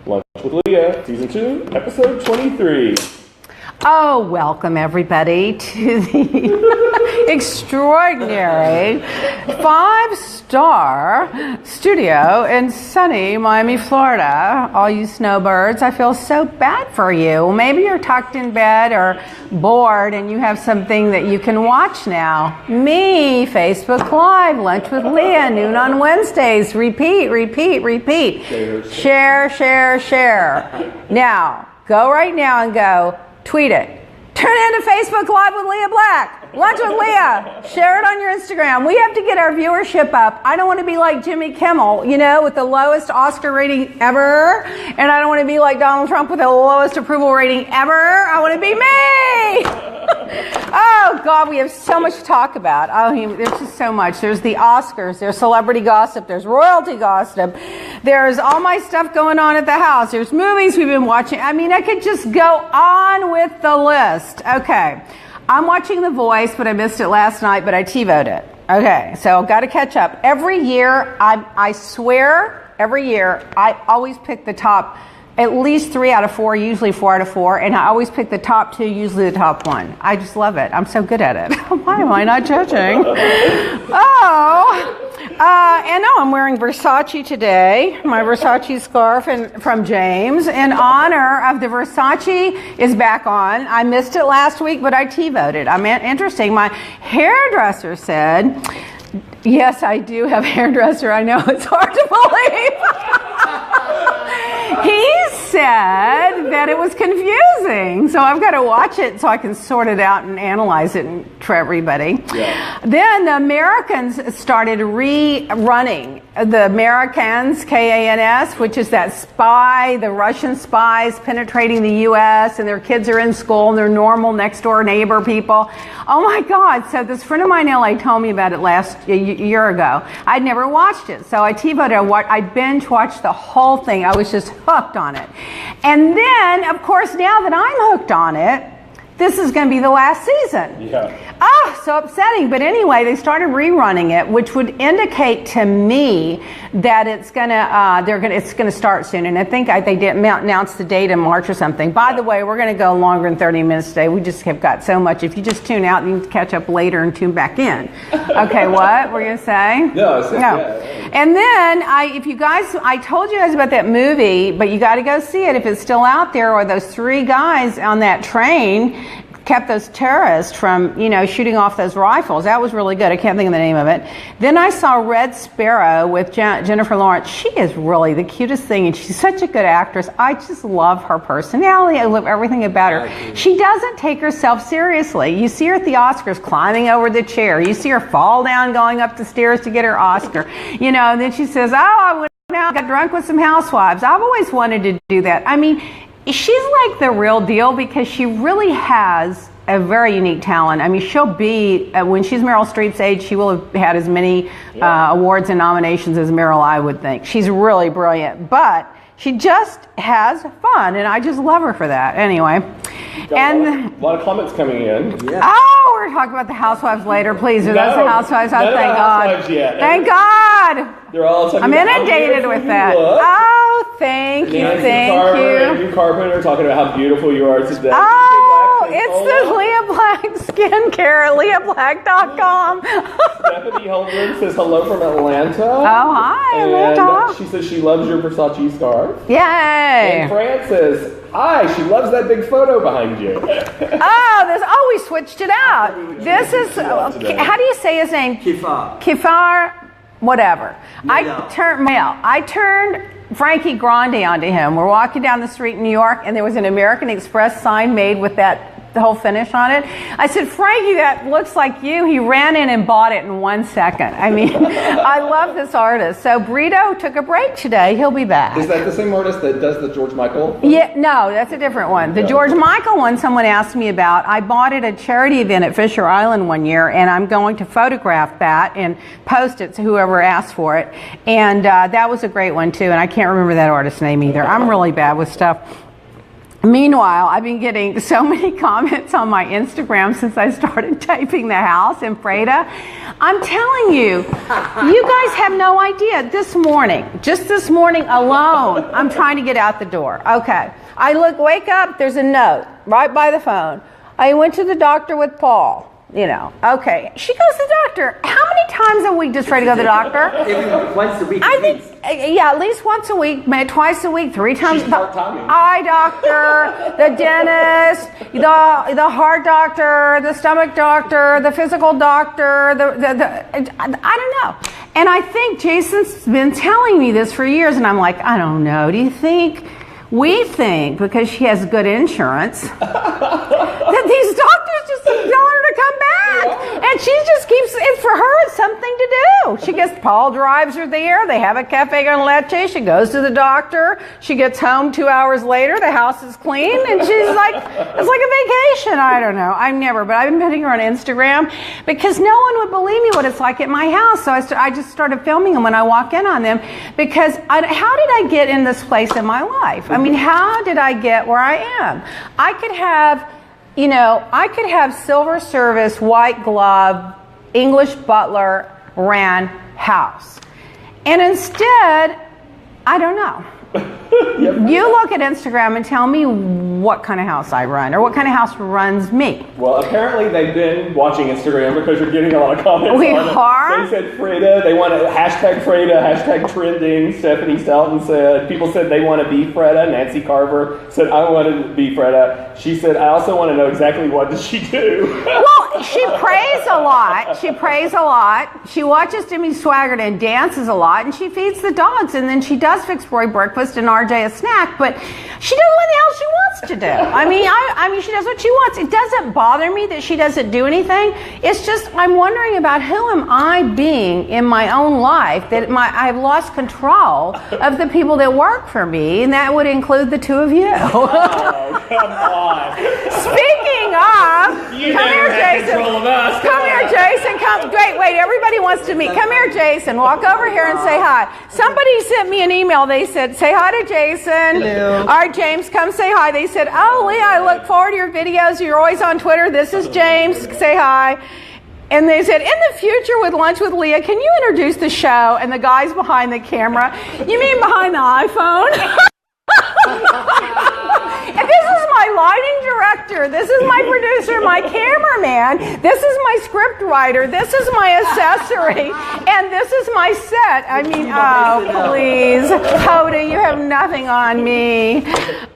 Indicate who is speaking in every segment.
Speaker 1: Lunch with Leah, Season 2, Episode 23.
Speaker 2: Oh, welcome everybody to the extraordinary 5-star studio in sunny Miami, Florida. All you snowbirds, I feel so bad for you. Maybe you're tucked in bed or bored and you have something that you can watch now. Me, Facebook Live, Lunch with Leah, noon on Wednesdays. Repeat. Share. Now, go right now and go. Tweet it. Turn into Facebook Live with Leah Black. Lunch with Leah. Share it on your Instagram. We have to get our viewership up. I don't want to be like Jimmy Kimmel, with the lowest Oscar rating ever. And I don't want to be like Donald Trump with the lowest approval rating ever. I want to be me. Oh, God, we have so much to talk about. There's just so much. There's the Oscars. There's celebrity gossip. There's royalty gossip. There's all my stuff going on at the house. There's movies we've been watching. I could just go on with the list. Okay. I'm watching The Voice, but I missed it last night, but I TiVo'd it. Okay, so I've got to catch up. Every year, I swear, every year, I always pick the top, at least 3 out of 4, usually 4 out of 4, and I always pick the top 2, usually the top 1. I just love it. I'm so good at it. Why am I not judging? And I'm wearing Versace today, my Versace scarf from James, in honor of the Versace is back on. I missed it last week, but I TiVo'd it. Interesting. My hairdresser said, yes, I do have a hairdresser. I know it's hard to believe. He said that it was confusing, so I've got to watch it so I can sort it out and analyze it for everybody. Yeah. Then the Americans started rerunning the Americans, K-A-N-S, which is that spy, the Russian spies penetrating the U.S. and their kids are in school and they're normal next door neighbor people. Oh my God! So this friend of mine in LA told me about it a year ago. I'd never watched it, so I TiVo'd it. I binge watched the whole thing. I was just hooked on it. And then, of course, now that I'm hooked on it, this is going to be the last season.
Speaker 1: Yeah.
Speaker 2: So upsetting. But anyway, they started rerunning it, which would indicate to me that it's gonna start soon. And I think they did announce the date in March or something. By the way, we're going to go longer than 30 minutes today. We just have got so much. If you just tune out, you can catch up later and tune back in. Okay, what were you going to say?
Speaker 1: No.
Speaker 2: And then I told you guys about that movie, but you got to go see it if it's still out there. Or those 3 guys on that train kept those terrorists from, shooting off those rifles. That was really good. I can't think of the name of it. Then I saw Red Sparrow with Jennifer Lawrence. She is really the cutest thing, and she's such a good actress. I just love her personality. I love everything about her. She doesn't take herself seriously. You see her at the Oscars climbing over the chair. You see her fall down going up the stairs to get her Oscar. And then she says, I went out, got drunk with some housewives. I've always wanted to do that. She's like the real deal because she really has a very unique talent. She'll be, when she's Meryl Streep's age, she will have had as many awards and nominations as Meryl, I would think. She's really brilliant, but she just has fun, and I just love her for that. Anyway.
Speaker 1: A lot of comments coming in.
Speaker 2: Yeah. Oh, we're talking about the housewives later. Please, that's the housewives. Oh, thank God. Thank God.
Speaker 1: They're all talking
Speaker 2: I'm inundated with that. Oh, thank you.
Speaker 1: Andrew Carpenter talking about how beautiful you are today.
Speaker 2: Oh, it's the Leah Black skincare at LeahBlack.com.
Speaker 1: Stephanie Holmgren says hello from Atlanta.
Speaker 2: Oh, hi, Atlanta.
Speaker 1: And she says she loves your Versace scarf.
Speaker 2: Yay.
Speaker 1: And Fran says, hi, she loves that big photo behind you.
Speaker 2: We switched it out. This is, how do you say his name? Kifar, whatever. I turned Frankie Grande onto him. We're walking down the street in New York, and there was an American Express sign made with the whole finish on it. I said, Frankie, that looks like you. He ran in and bought it in 1 second. I love this artist. So Brito took a break today. He'll be back.
Speaker 1: Is that the same artist that does the George Michael?
Speaker 2: Yeah, no, that's a different one. The George Michael one someone asked me about. I bought it at a charity event at Fisher Island one year, and I'm going to photograph that and post it to whoever asked for it. And that was a great one, too. And I can't remember that artist's name either. I'm really bad with stuff. Meanwhile, I've been getting so many comments on my Instagram since I started taping the house in Freda. I'm telling you, you guys have no idea. This morning, just this morning alone, I'm trying to get out the door. Okay. Wake up, there's a note right by the phone. I went to the doctor with Paul. Okay. She goes to the doctor. How many times a week does Freddie go to the doctor?
Speaker 3: Once a week.
Speaker 2: I think, at least once a week, maybe twice a week, 3 times.
Speaker 1: She's part-timing.
Speaker 2: Eye doctor, the dentist, the heart doctor, the stomach doctor, the physical doctor. I don't know. And I think Jason's been telling me this for years, and I'm like, I don't know. Do you think? We think, because she has good insurance, that these doctors just tell her to come back. Yeah. And she just keeps, for her, it's something to do. She gets, Paul drives her there. They have a cafe con leche. She goes to the doctor. She gets home 2 hours later. The house is clean. And she's like, it's like a vacation. I don't know. But I've been putting her on Instagram because no one would believe me what it's like at my house. So I just started filming them when I walk in on them because how did I get in this place in my life? I mean, how did I get where I am? I could have silver service, white glove, English butler ran house. And instead, I don't know. You look at Instagram and tell me what kind of house I run or what kind of house runs me.
Speaker 1: Well, apparently they've been watching Instagram because you're getting a lot of comments
Speaker 2: we
Speaker 1: on it.
Speaker 2: are?
Speaker 1: They said Freda, they want to hashtag Freda, hashtag trending. Stephanie Stelton said, people said they want to be Freda. Nancy Carver said, I want to be Freda. She said, I also want to know exactly what does she do.
Speaker 2: Well, she prays a lot. She watches Jimmy Swaggart and dances a lot, and she feeds the dogs, and then she does fix Roy breakfast and RJ a snack, but she does what the hell she wants to do. I mean, she does what she wants. It doesn't bother me that she doesn't do anything. It's just I'm wondering about who am I being in my own life that I've lost control of the people that work for me, and that would include the two of you.
Speaker 1: Oh, come on.
Speaker 2: Speaking of,
Speaker 1: You
Speaker 2: come
Speaker 1: never
Speaker 2: here,
Speaker 1: had
Speaker 2: Jason.
Speaker 1: control of us.
Speaker 2: Come here, Jason. Wait. Everybody wants to meet. Come here, Jason. Walk over here and say hi. Somebody sent me an email. They said, say hi to Jason.
Speaker 3: Hello.
Speaker 2: All right, James, come say hi. They said, oh, Leah, I look forward to your videos. You're always on Twitter. This is James. Say hi. And they said, in the future with Lunch with Leah, can you introduce the show? And the guy's behind the camera. You mean behind the iPhone? And this is my lighting director. This is my producer, my cameraman. This is my script writer. This is my accessory. And this is my set. I mean, oh, please. Hoda, you have nothing on me.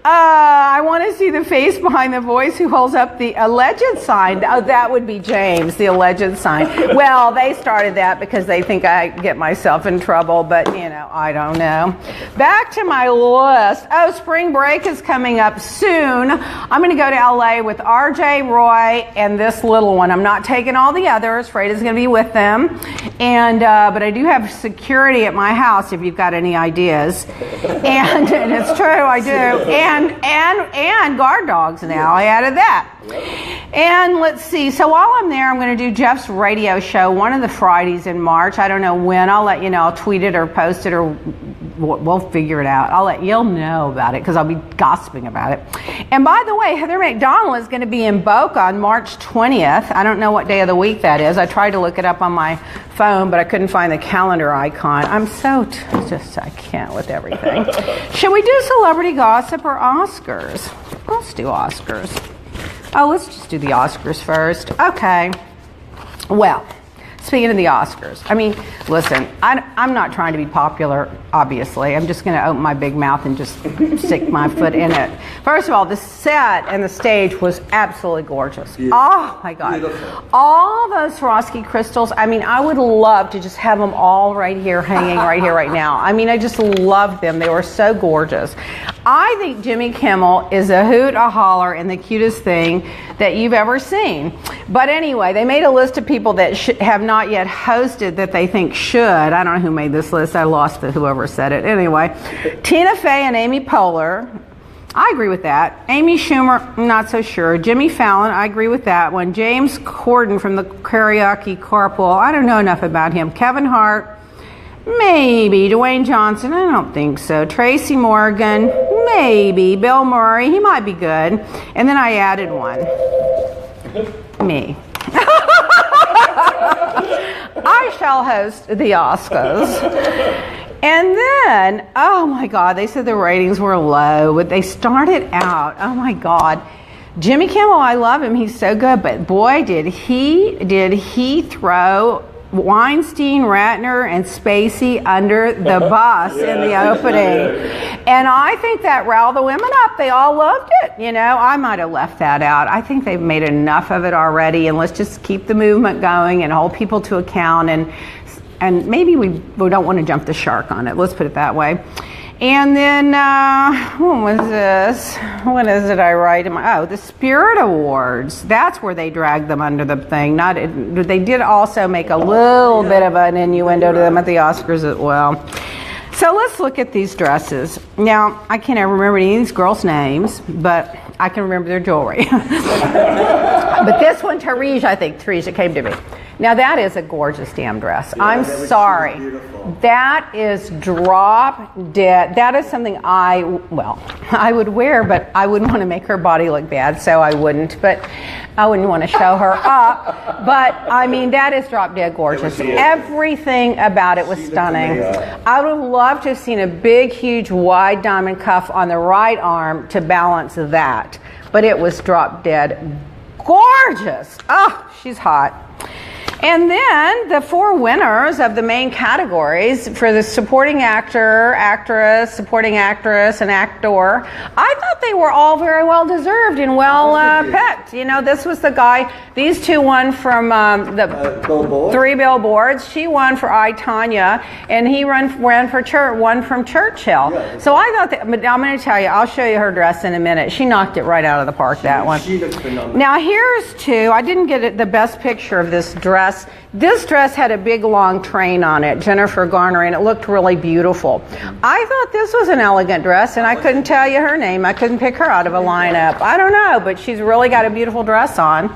Speaker 2: I want to see the face behind the voice who holds up the alleged sign. Oh, that would be James, the alleged sign. Well, they started that because they think I get myself in trouble, but, I don't know. Back to my list. Oh, spring break is coming up soon. I'm going to go to LA with RJ, Roy, and this little one. I'm not taking all the others. Freda's going to be with them. And but I do have security at my house if you've got any ideas. And it's true, I do. And guard dogs now. I added that. And let's see. So while I'm there, I'm going to do Jeff's radio show one of the Fridays in March. I don't know when. I'll let you know. I'll tweet it or post it or we'll figure it out. You'll know about it because I'll be gossiping about it. And by the way, Heather McDonald is going to be in Boca on March 20th. I don't know what day of the week that is. I tried to look it up on my phone, but I couldn't find the calendar icon. I'm so I can't with everything. Should we do celebrity gossip or Oscars? Let's do Oscars. Oh, let's just do the Oscars first. Okay. Well, speaking of the Oscars, listen, I'm not trying to be popular, obviously. I'm just going to open my big mouth and just stick my foot in it. First of all, the set and the stage was absolutely gorgeous. Yeah. Oh, my God. Beautiful. All those Swarovski crystals, I would love to just have them all right here, hanging right here, right now. I just loved them. They were so gorgeous. I think Jimmy Kimmel is a hoot, a holler, and the cutest thing that you've ever seen. But anyway, they made a list of people that have not yet hosted that they think should. I don't know who made this list. I lost whoever said it. Anyway, Tina Fey and Amy Poehler. I agree with that. Amy Schumer, not so sure. Jimmy Fallon, I agree with that one. James Corden from the Karaoke Carpool. I don't know enough about him. Kevin Hart. Maybe. Dwayne Johnson, I don't think so. Tracy Morgan, maybe Bill Murray. He might be good. And then I added one. Me. I shall host the Oscars. And then, oh my God, they said the ratings were low, but they started out, oh my God. Jimmy Kimmel, I love him. He's so good, but boy, did he throw Weinstein, Ratner, and Spacey under the bus in the opening. And I think that riled the women up. They all loved it. You know, I might have left that out. I think they've made enough of it already, and let's just keep the movement going and hold people to account. And maybe we don't want to jump the shark on it. Let's put it that way. And then, what was this? What is it I write? The Spirit Awards. That's where they dragged them under the thing. They did also make a little bit of an innuendo to them at the Oscars as well. So let's look at these dresses. Now, I can't ever remember any of these girls' names, but I can remember their jewelry. But this one, Therese, came to me. Now that is a gorgeous damn dress. Yeah, I'm sorry. That is drop dead. That is something I would wear, but I wouldn't want to make her body look bad, so I wouldn't. But I wouldn't want to show her up. But I mean, that is drop dead gorgeous. Everything about it was stunning. I would have loved to have seen a big, huge, wide diamond cuff on the right arm to balance that. But it was drop dead gorgeous. Oh, she's hot. And then the 4 winners of the main categories for the supporting actor, actress, supporting actress, and actor, I thought they were all very well deserved and well picked. You know, this was the guy, these 2 won from the 3 Billboards. She won for I, Tanya, and he ran for one from Churchill. Yeah, so I thought that, I'm going to tell you, I'll show you her dress in a minute. She knocked it right out of the park, that one.
Speaker 3: She looks phenomenal.
Speaker 2: Now here's 2. I didn't get the best picture of this dress. This dress had a big long train on it, Jennifer Garner, and it looked really beautiful. I thought this was an elegant dress, and I couldn't tell you her name. I couldn't pick her out of a lineup. I don't know, but she's really got a beautiful dress on.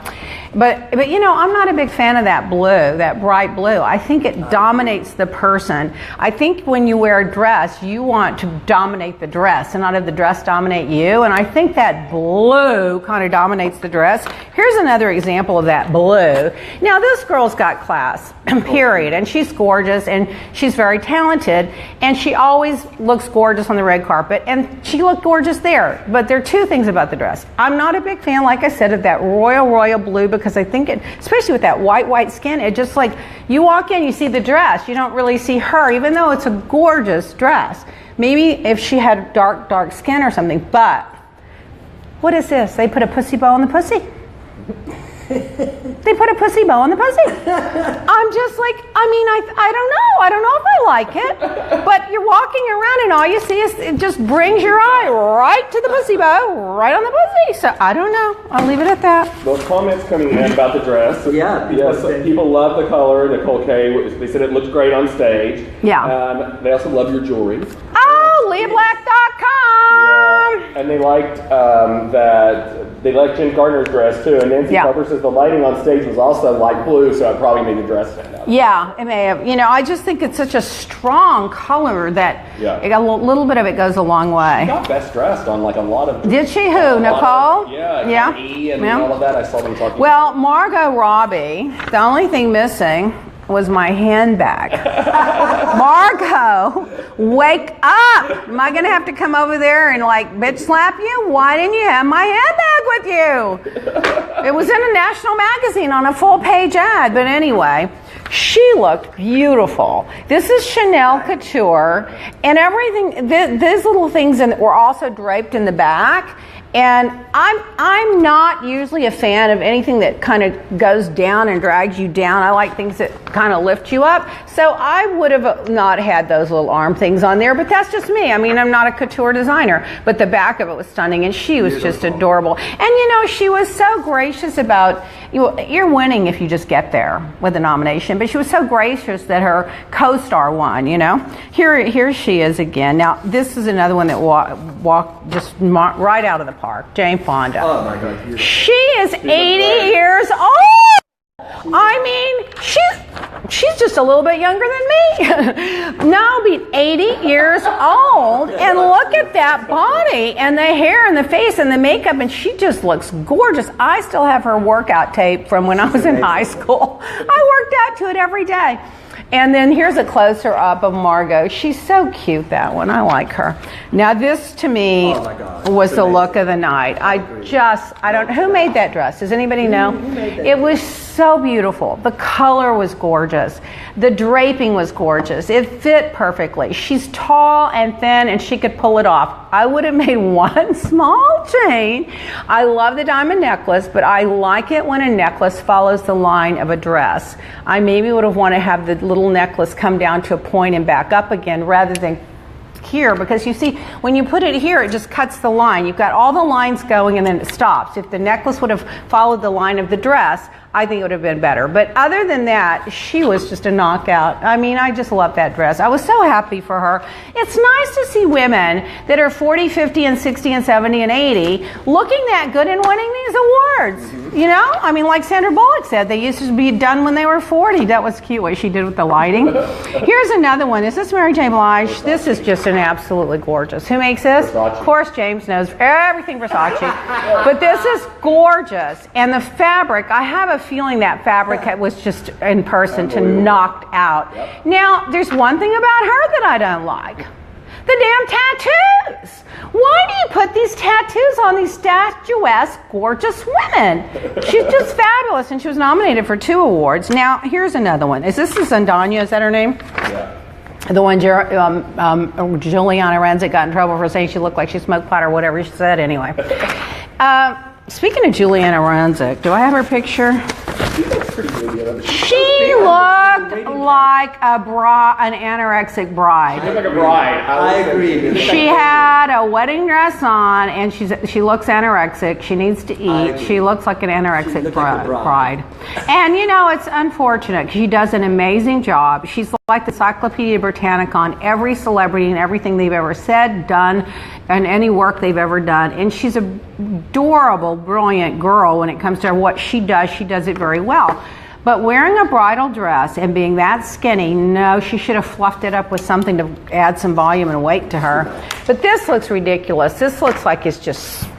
Speaker 2: But you know, I'm not a big fan of that blue, that bright blue. I think it dominates the person. I think when you wear a dress, you want to dominate the dress and not have the dress dominate you. And I think that blue kind of dominates the dress. Here's another example of that blue. Now, this girl's got class, period. And she's gorgeous and she's very talented. And she always looks gorgeous on the red carpet. And she looked gorgeous there. But there are 2 things about the dress. I'm not a big fan, like I said, of that royal blue, because I think it, especially with that white skin, it just like, you walk in, you see the dress, you don't really see her, even though it's a gorgeous dress. Maybe if she had dark skin or something, but what is this? They put a pussy bow on the pussy. They put a pussy bow on the pussy. I'm just like, I don't know. I don't know if I like it. But you're walking around and all you see is, it just brings your eye right to the pussy bow, right on the pussy. So I don't know. I'll leave it at that.
Speaker 1: Those comments coming in about the dress. People love the color. Nicole K, they said it looks great on stage.
Speaker 2: Yeah.
Speaker 1: They also love your jewelry.
Speaker 2: Oh, LeahBlack.com.
Speaker 1: Yeah. And they liked they liked Jen Gardner's dress too. And Nancy Harper says the lighting on stage was also light blue, so it probably made the dress stand out.
Speaker 2: Yeah, it may have. You know, I just think it's such a strong color that a little bit of it goes a long way.
Speaker 1: She got best dressed on like a lot of.
Speaker 2: Did she? Who? Nicole?
Speaker 1: Yeah. E and all of that. I saw them talking.
Speaker 2: Well, Margot Robbie. The only thing missing was my handbag. Margot, wake up! Am I gonna have to come over there and like bitch slap you? Why didn't you have my handbag with you? It was in a national magazine on a full page ad, but anyway, she looked beautiful. This is Chanel Couture, and everything, these little things were also draped in the back. And I'm not usually a fan of anything that kind of goes down and drags you down. I like things that kind of lift you up. So I would have not had those little arm things on there, but that's just me. I mean, I'm not a couture designer, but the back of it was stunning, and she was just adorable. And you know, she was so gracious about, you're winning if you just get there with a nomination, but she was so gracious that her co-star won, you know. Here she is again. Now, this is another one that walked just right out of the park. Jane Fonda.
Speaker 3: Oh my God.
Speaker 2: She is 80 years old. I mean, she's just a little bit younger than me. Now I'll be 80 years old, and look at that body and the hair and the face and the makeup, and she just looks gorgeous. I still have her workout tape from when I was in high school. I worked out to it every day. And then here's a closer up of Margot. She's so cute, that one. I like her. Now this to me was the look of the night. I don't, who made that dress? Does anybody know? It was so beautiful. The color was gorgeous. The draping was gorgeous. It fit perfectly. She's tall and thin, and she could pull it off. I would have made one small chain. I love the diamond necklace, but I like it when a necklace follows the line of a dress. I maybe would have wanted to have the little necklace come down to a point and back up again rather than here, because you see, when you put it here, it just cuts the line. You've got all the lines going and then it stops. If the necklace would have followed the line of the dress, I think it would have been better. But other than that, she was just a knockout. I mean, I just love that dress. I was so happy for her. It's nice to see women that are 40, 50, and 60, and 70, and 80 looking that good and winning these awards. You know? I mean, like Sandra Bullock said, they used to be done when they were 40. That was cute what she did with the lighting. Here's another one. Is this Mary J. Blige? This is just an absolutely gorgeous. Who makes this?
Speaker 1: Versace.
Speaker 2: Of course, James knows everything Versace. But this is gorgeous. And the fabric, I have a feeling that fabric was just in person to knocked out.
Speaker 1: Yep.
Speaker 2: Now, there's one thing about her that I don't like. The damn tattoos. Why do you put these tattoos on these statuesque, gorgeous women? She's just fabulous, and she was nominated for 2 awards. Now, here's another one. Is this Zendaya? Is that her name?
Speaker 1: Yeah.
Speaker 2: The one Juliana Renzick got in trouble for saying she looked like she smoked pot or whatever she said anyway. Speaking of Juliana Renzick, do I have her picture? She looked like an anorexic bride.
Speaker 1: She looked like a bride.
Speaker 3: I agree.
Speaker 2: She had a wedding dress on, and she looks anorexic. She needs to eat. She looks like an anorexic bride. And you know, it's unfortunate. She does an amazing job. She's like the Encyclopedia Britannica on every celebrity and everything they've ever said, done, and any work they've ever done. And she's an adorable, brilliant girl when it comes to what she does it very well. But wearing a bridal dress and being that skinny, no, she should have fluffed it up with something to add some volume and weight to her. But this looks ridiculous. This looks like it's just...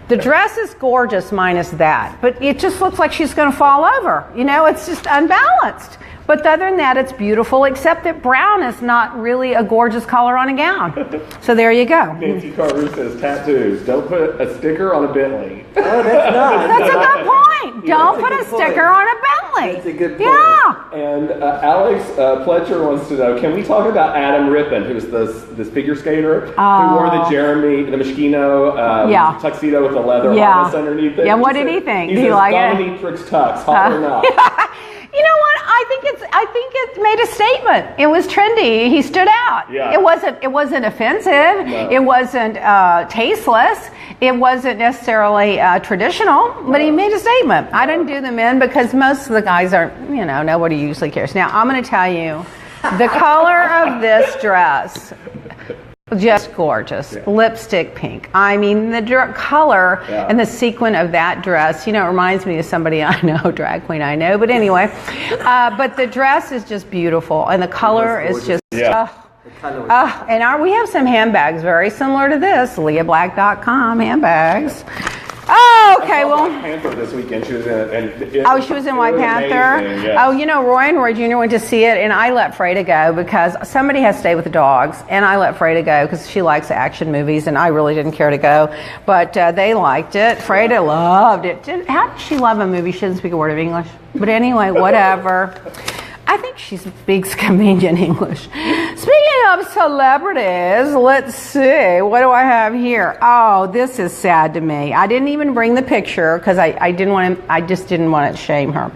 Speaker 2: The dress is gorgeous minus that, but it just looks like she's going to fall over. You know, it's just unbalanced. But other than that, it's beautiful, except that brown is not really a gorgeous color on a gown. So there you go.
Speaker 1: Nancy Carter says, tattoos. Don't put a sticker on a Bentley.
Speaker 3: Oh, that's not.
Speaker 2: That's a good point. Don't put a sticker on a Bentley.
Speaker 3: That's a good point.
Speaker 2: Yeah.
Speaker 1: And Alex Pletcher wants to know, can we talk about Adam Rippon, who's this figure skater who wore the the Moschino tuxedo with the leather harness underneath it?
Speaker 2: Yeah, what did he think? Did he like it?
Speaker 1: Dominatrix tux, hot or not?
Speaker 2: You know what? I think it made a statement. It was trendy. He stood out.
Speaker 1: Yeah.
Speaker 2: It wasn't offensive. No. It wasn't tasteless. It wasn't necessarily traditional. But he made a statement. I didn't do the men because most of the guys aren't. You know, nobody usually cares. Now I'm going to tell you, the color of this dress. Just gorgeous. Yeah. Lipstick pink. I mean, the color and the sequin of that dress, you know, it reminds me of somebody I know, drag queen I know. But anyway, but the dress is just beautiful. And the color is just... and we have some handbags very similar to this. LeahBlack.com handbags. Oh, okay. Well,
Speaker 1: White Panther this weekend. She was in.
Speaker 2: She was in White Panther.
Speaker 1: Yes.
Speaker 2: Oh, you know, Roy and Roy Jr. went to see it, and I let Freda go because somebody has to stay with the dogs, and I let Freda go because she likes action movies, and I really didn't care to go, but they liked it. Freda loved it. How did she love a movie? She doesn't speak a word of English, but anyway, whatever. I think she speaks convenient English. Speaking of celebrities, let's see. What do I have here? Oh, this is sad to me. I didn't even bring the picture because I just didn't want to shame her.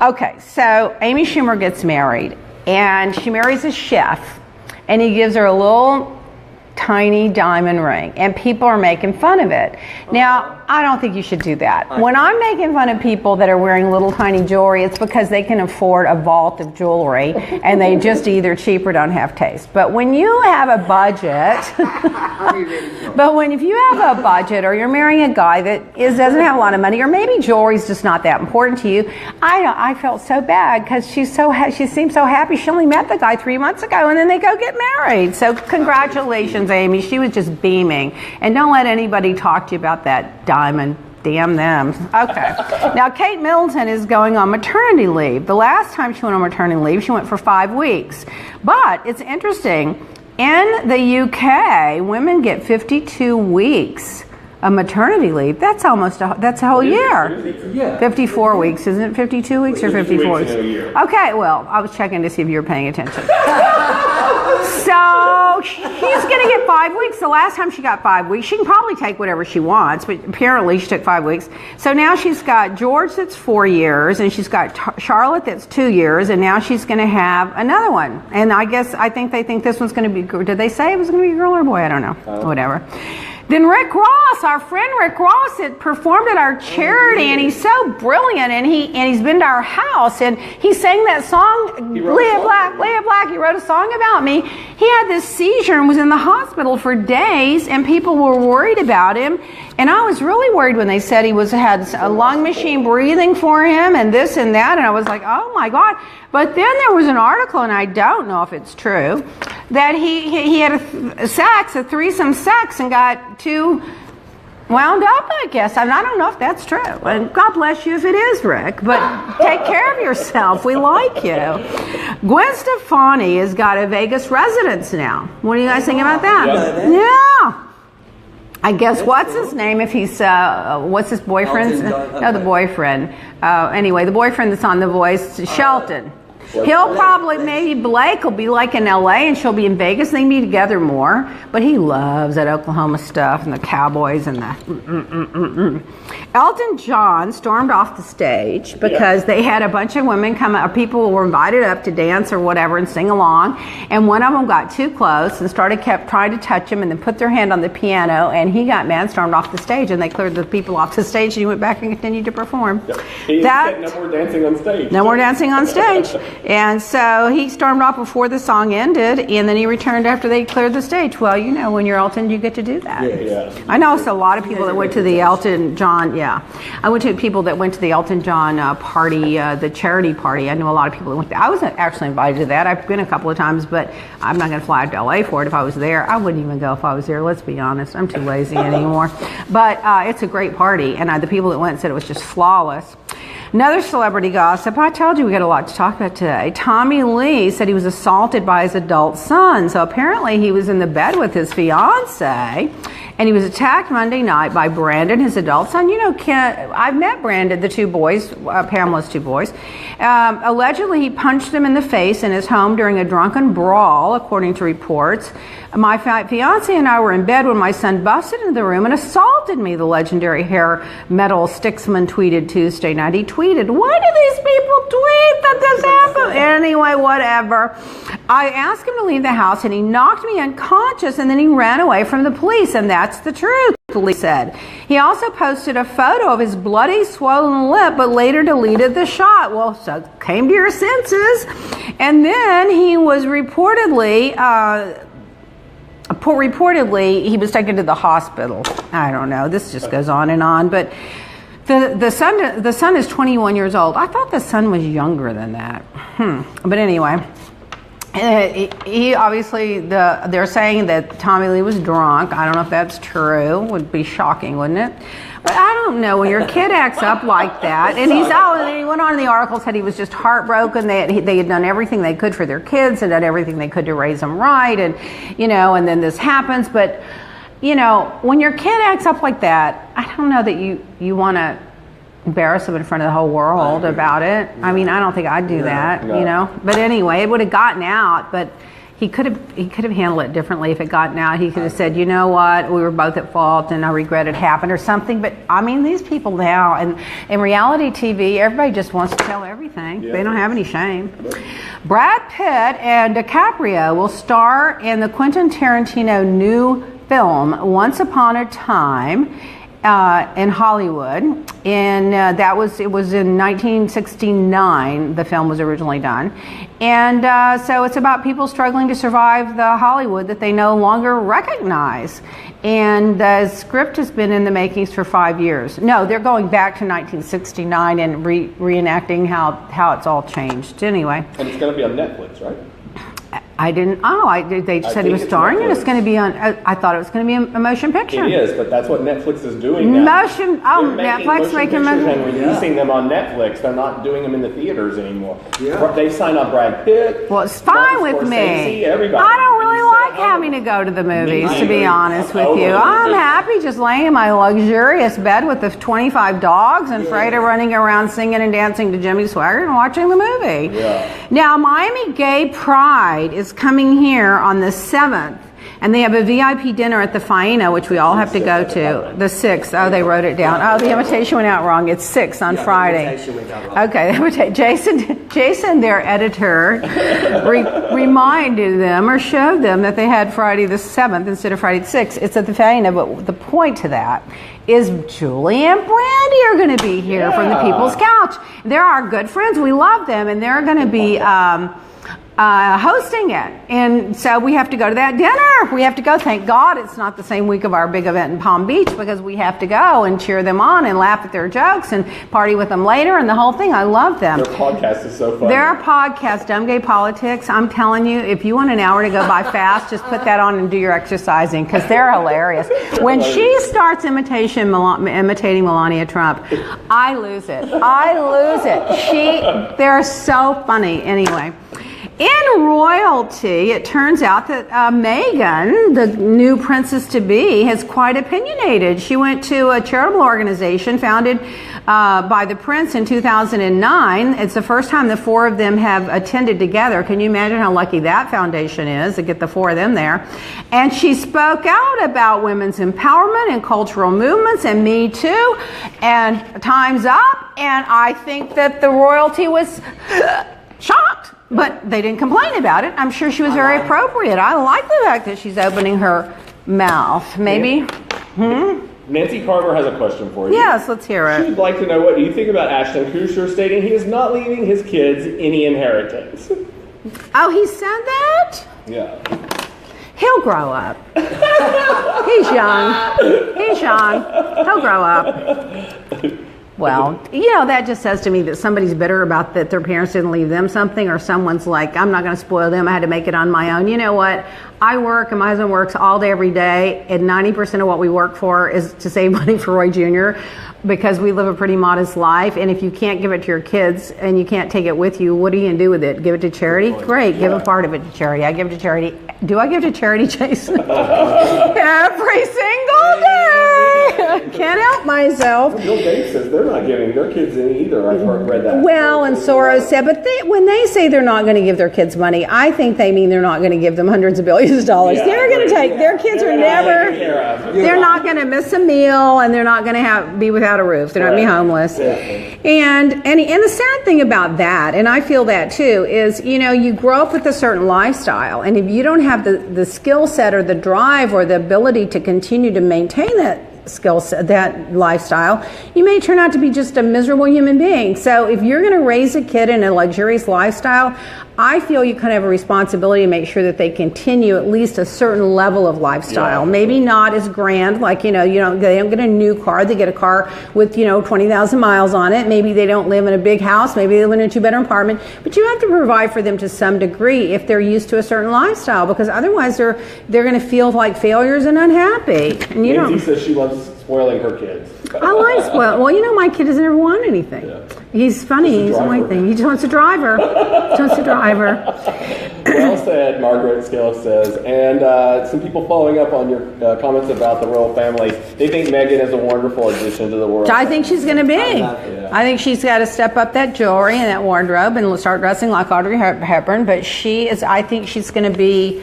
Speaker 2: Okay, so Amy Schumer gets married, and she marries a chef, and he gives her a little tiny diamond ring, and people are making fun of it. Now, I don't think you should do that. When I'm making fun of people that are wearing little tiny jewelry, it's because they can afford a vault of jewelry and they just either cheap or don't have taste. But when you have a budget, if you have a budget, or you're marrying a guy that doesn't have a lot of money, or maybe jewelry's just not that important to you, I felt so bad because she seemed so happy. She only met the guy 3 months ago, and then they go get married. So congratulations, Amy. She was just beaming. And don't let anybody talk to you about that diamond. Damn them. Okay. Now, Kate Middleton is going on maternity leave. The last time she went on maternity leave, she went for 5 weeks. But it's interesting. In the UK, women get 52 weeks of maternity leave. That's that's a whole year. 54 weeks. Isn't it 52 weeks or 54 weeks? Okay, well, I was checking to see if you were paying attention. So she's going to get 5 weeks. The last time she got 5 weeks, she can probably take whatever she wants, but apparently she took 5 weeks. So now she's got George that's 4 years, and she's got Charlotte that's 2 years, and now she's going to have another one. And I think they think this one's going to be, did they say it was going to be a girl or a boy? I don't know. Whatever. Then Rick Ross, our friend Rick Ross, had performed at our charity, and he's so brilliant, and he's been to our house, and he sang that song, Leah Black, he wrote a song about me. He had this seizure and was in the hospital for days, and people were worried about him, and I was really worried when they said he had a lung machine breathing for him, and this and that, and I was like, oh my God. But then there was an article, and I don't know if it's true, that he had a threesome sex and got too wound up, I guess. I don't know if that's true. And God bless you if it is, Rick. But take care of yourself. We like you. Gwen Stefani has got a Vegas residence now. What do you guys think about that? Yeah. I guess what's his name? If he's what's his boyfriend's? No, the boyfriend. Anyway, the boyfriend that's on The Voice, Shelton. He'll probably, maybe Blake will be like in LA and she'll be in Vegas. They can be together more. But he loves that Oklahoma stuff and the Cowboys and the Elton John stormed off the stage because they had a bunch of women come up, people were invited up to dance or whatever and sing along. And one of them got too close and kept trying to touch him and then put their hand on the piano, and he got mad, stormed off the stage, and they cleared the people off the stage, and he went back and continued to perform.
Speaker 1: He said no more dancing on stage.
Speaker 2: No more dancing on stage. And so he stormed off before the song ended, and then he returned after they cleared the stage. Well, you know, when you're Elton, you get to do that.
Speaker 1: Yeah.
Speaker 2: I know a lot of people that went to the Elton John, I went to people that went to the Elton John party, the charity party. I know a lot of people that went there. I wasn't actually invited to that. I've been a couple of times, but I'm not going to fly to LA for it if I was there. I wouldn't even go if I was there, let's be honest. I'm too lazy anymore. But it's a great party, and the people that went said it was just flawless. Another celebrity gossip. I told you we got a lot to talk about today. Tommy Lee said he was assaulted by his adult son. So apparently he was in the bed with his fiance, and he was attacked Monday night by Brandon, his adult son. You know, I've met Brandon, the two boys, Pamela's two boys. Allegedly, he punched him in the face in his home during a drunken brawl, according to reports. My fiance and I were in bed when my son busted into the room and assaulted me, the legendary hair metal Sticksman tweeted Tuesday night. He tweeted, why do these people tweet that this happened? Anyway, whatever. I asked him to leave the house, and he knocked me unconscious, and then he ran away from the police, and that's the truth, police said. He also posted a photo of his bloody, swollen lip, but later deleted the shot. Well, so came to your senses. And then he was reportedly he was taken to the hospital. I don't know. This just goes on and on. But the son is 21 years old. I thought the son was younger than that. But anyway, he obviously, they're saying that Tommy Lee was drunk. I don't know if that's true. Would be shocking, wouldn't it? But I don't know, when your kid acts up like that, and he went on in the article, said he was just heartbroken. They had done everything they could for their kids and done everything they could to raise them right, and and then this happens. But when your kid acts up like that, I don't know that you want to embarrass them in front of the whole world about it. I mean, I don't think I'd do that, But anyway, it would have gotten out. But he could have handled it differently if it gotten out. He could have said, you know what, we were both at fault and I regret it happened or something. But I mean, these people now, and in reality TV, everybody just wants to tell everything. They don't have any shame. Bradd Pitt and DiCaprio will star in the Quentin Tarantino new film Once Upon a Time in Hollywood, and it was in 1969 the film was originally done, and so it's about people struggling to survive the Hollywood that they no longer recognize. And the script has been in the makings for 5 years. No, they're going back to 1969 and reenacting how it's all changed. Anyway,
Speaker 1: and it's going to be on Netflix, right?
Speaker 2: I didn't. They said he was starring, and it's going to be on. I thought it was going to be a motion picture.
Speaker 1: It is, but that's what Netflix is doing now.
Speaker 2: Netflix making motion
Speaker 1: pictures and releasing them on Netflix. They're not doing them in the theaters anymore. Yeah. They signed on Bradd Pitt.
Speaker 2: Well, it's fine with me.
Speaker 1: Everybody.
Speaker 2: I don't really like having to go to the movies, to be honest with you. I'm happy just laying in my luxurious bed with the 25 dogs and Freda running around singing and dancing to Jimmy Swaggart and watching the movie. Yeah. Now, Miami Gay Pride is coming here on the 7th, and they have a VIP dinner at the Faena, which we all have to go to. The 6th. Oh, they wrote it down. Oh, the invitation went out wrong. It's 6 on Friday. Okay, Jason, their editor, reminded them or showed them that they had Friday the 7th instead of Friday the 6th. It's at the Faena, but the point to that is Julie and Brandy are going to be here from the People's Couch. They're our good friends. We love them, and they're going to be hosting it, and so we have to go to that dinner. We have to go. Thank God it's not the same week of our big event in Palm Beach, because we have to go and cheer them on and laugh at their jokes and party with them later and the whole thing. I love them.
Speaker 1: Their podcast is so fun.
Speaker 2: Their podcast, Dumb Gay Politics, I'm telling you, if you want an hour to go by fast, just put that on and do your exercising, because they're hilarious. When she starts imitating Melania Trump, I lose it. They're so funny. Anyway. In royalty, it turns out that Meghan, the new princess-to-be, is quite opinionated. She went to a charitable organization founded by the prince in 2009. It's the first time the four of them have attended together. Can you imagine how lucky that foundation is to get the four of them there? And she spoke out about women's empowerment and cultural movements and Me Too and Time's Up. And I think that the royalty was shocked. But they didn't complain about it. I'm sure she was very appropriate. I like the fact that she's opening her mouth. Maybe?
Speaker 1: Nancy Carver has a question for you.
Speaker 2: Yes, let's hear it.
Speaker 1: She'd like to know, what do you think about Ashton Kutcher stating he is not leaving his kids any inheritance?
Speaker 2: Oh, he said that?
Speaker 1: Yeah.
Speaker 2: He'll grow up. He's young. He'll grow up. Well, that just says to me that somebody's bitter about that their parents didn't leave them something, or someone's like, I'm not going to spoil them. I had to make it on my own. You know what? I work and my husband works all day, every day, and 90% of what we work for is to save money for Roy Jr., because we live a pretty modest life. And if you can't give it to your kids and you can't take it with you, what are you going to do with it? Give it to charity? Great. Give a part of it to charity. I give it to charity. Do I give to charity, Jason? Every single day. Can't help myself.
Speaker 1: Bill Gates says they're not giving their kids any either. I've read that.
Speaker 2: Well, and Soros said, but when they say they're not going to give their kids money, I think they mean they're not going to give them hundreds of billions of dollars. Yeah, they're going to take, their kids are never, they're not going to miss a meal, and they're not going to be without a roof. They're not going to be homeless. And the sad thing about that, and I feel that too, is, you grow up with a certain lifestyle, and if you don't have the skill set or the drive or the ability to continue to maintain that skill set, that lifestyle, you may turn out to be just a miserable human being. So if you're going to raise a kid in a luxurious lifestyle, I feel you kind of have a responsibility to make sure that they continue at least a certain level of lifestyle. Yeah. Maybe not as grand, like, they don't get a new car. They get a car with, 20,000 miles on it. Maybe they don't live in a big house. Maybe they live in a 2-bedroom apartment. But you have to provide for them to some degree if they're used to a certain lifestyle, because otherwise they're going to feel like failures and unhappy. And
Speaker 1: Nancy says she loves spoiling her kids.
Speaker 2: I like spoil. Well, my kid doesn't ever want anything. Yeah. He's funny. He's the only thing. He just wants a driver.
Speaker 1: Well said, Margaret Scaliff says. And some people following up on your comments about the royal family, they think Meghan is a wonderful addition to the world.
Speaker 2: I think she's going to be. I think she's got to step up that jewelry and that wardrobe and start dressing like Audrey Hepburn. But I think she's going to be.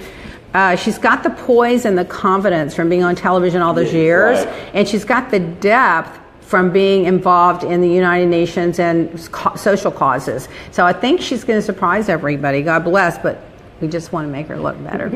Speaker 2: She's got the poise and the confidence from being on television all those years, right. And she's got the depth from being involved in the United Nations and social causes. So I think she's going to surprise everybody. God bless, but we just want to make her look better.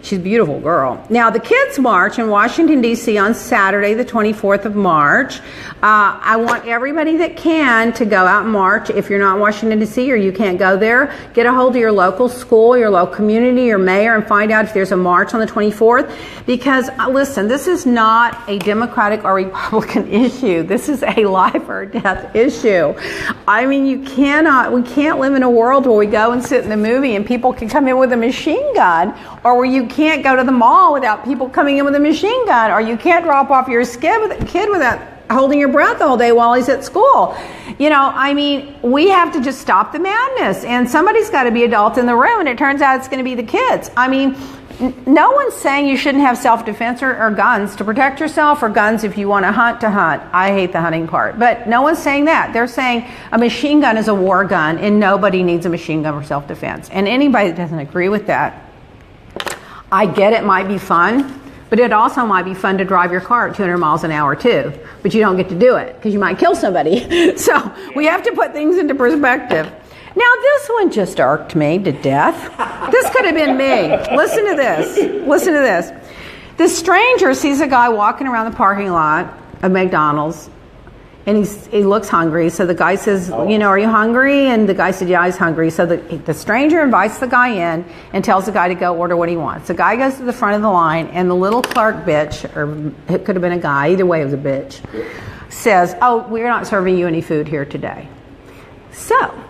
Speaker 2: She's a beautiful girl. Now, the Kids March in Washington, D.C. on Saturday, the 24th of March. I want everybody that can to go out and march. If you're not in Washington, D.C. or you can't go there, get a hold of your local school, your local community, your mayor, and find out if there's a march on the 24th. Because, listen, this is not a Democratic or Republican issue. This is a life or death issue. I mean, we can't live in a world where we go and sit in the movie and people can come in with a machine gun, or where you can't go to the mall without people coming in with a machine gun, or you can't drop off your kid without holding your breath all day while he's at school. I mean, we have to just stop the madness, and somebody's got to be adult in the room, and it turns out it's going to be the kids. I mean, no one's saying you shouldn't have self-defense or guns to protect yourself, or guns if you want to hunt. I hate the hunting part, but no one's saying that. They're saying a machine gun is a war gun, and nobody needs a machine gun for self-defense. And anybody that doesn't agree with that, I get it might be fun, but it also might be fun to drive your car at 200 miles an hour too, but you don't get to do it because you might kill somebody. So we have to put things into perspective. Now, this one just irked me to death. This could have been me. Listen to this. This stranger sees a guy walking around the parking lot of McDonald's, and he looks hungry. So the guy says, are you hungry? And the guy said, yeah, he's hungry. So the stranger invites the guy in and tells the guy to go order what he wants. The guy goes to the front of the line, and the little clerk bitch, or it could have been a guy, either way it was a bitch, says, we're not serving you any food here today. So